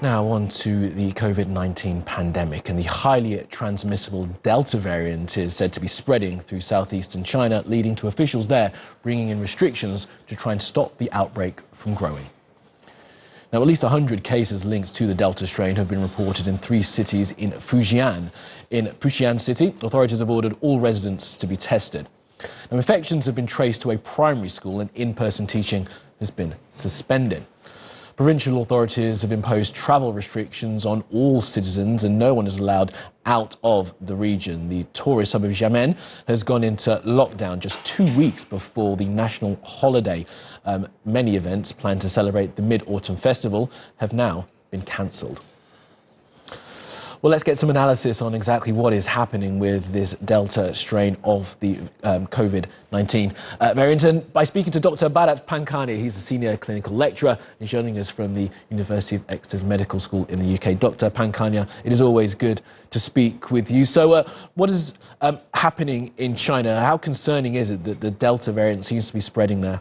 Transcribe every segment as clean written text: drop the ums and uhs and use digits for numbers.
Now on to the COVID-19 pandemic, and the highly transmissible Delta variant is said to be spreading through southeastern China, leading to officials there bringing in restrictions to try and stop the outbreak from growing. Now, at least 100 cases linked to the Delta strain have been reported in 3 cities in Fujian. In Fujian city, authorities have ordered all residents to be tested. Now, infections have been traced to a primary school, and in-person teaching has been suspended. Provincial authorities have imposed travel restrictions on all citizens, and no one is allowed out of the region. The tourist hub of Xiamen has gone into lockdown just 2 weeks before the national holiday. Many events planned to celebrate the Mid-Autumn Festival have now been cancelled. Well, let's get some analysis on exactly what is happening with this Delta strain of the COVID-19 variant. And by speaking to Dr. Bharat Pankhania, he's a senior clinical lecturer and joining us from the University of Exeter's Medical School in the UK. Dr. Pankhania, it is always good to speak with you. So what is happening in China? How concerning is it that the Delta variant seems to be spreading there?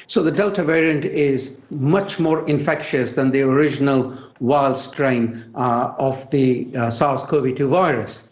So the Delta variant is much more infectious than the original wild strain of the SARS-CoV-2 virus.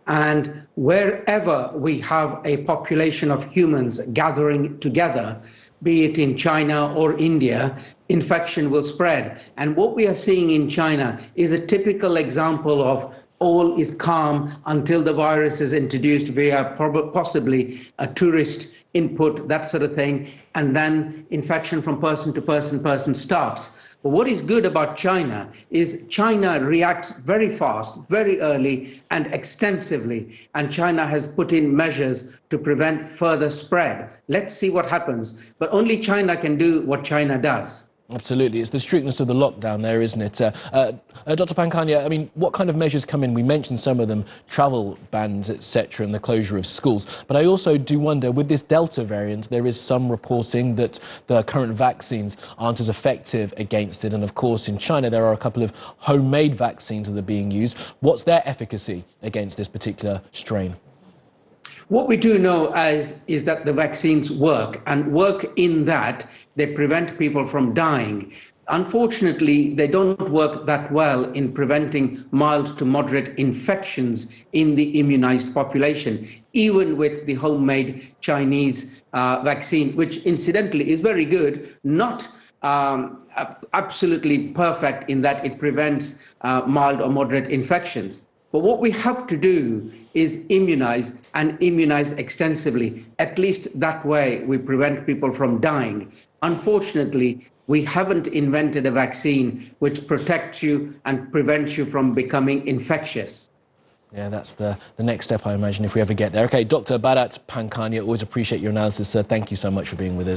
And wherever we have a population of humans gathering together, be it in China or India, infection will spread. And what we are seeing in China is a typical example of all is calm until the virus is introduced via possibly a tourist input, that sort of thing, and then infection from person to person stops. But what is good about China is China reacts very fast, very early and extensively, and China has put in measures to prevent further spread. Let's see what happens. But only China can do what China does. Absolutely. It's the strictness of the lockdown there, isn't it? Dr. Pankhania, I mean, what kind of measures come in? We mentioned some of them, travel bans, etc., and the closure of schools. But I also do wonder, with this Delta variant, there is some reporting that the current vaccines aren't as effective against it. And of course, in China, there are a couple of homemade vaccines that are being used. What's their efficacy against this particular strain? What we do know is that the vaccines work, and work in that they prevent people from dying. Unfortunately, they don't work that well in preventing mild to moderate infections in the immunized population, even with the homemade Chinese vaccine, which incidentally is very good, not absolutely perfect in that it prevents mild or moderate infections. But what we have to do is immunize, and immunize extensively. At least that way we prevent people from dying. Unfortunately, we haven't invented a vaccine which protects you and prevents you from becoming infectious. Yeah, that's the next step, I imagine, if we ever get there. OK, Dr. Bharat Pankhania, always appreciate your analysis, sir. Thank you so much for being with us.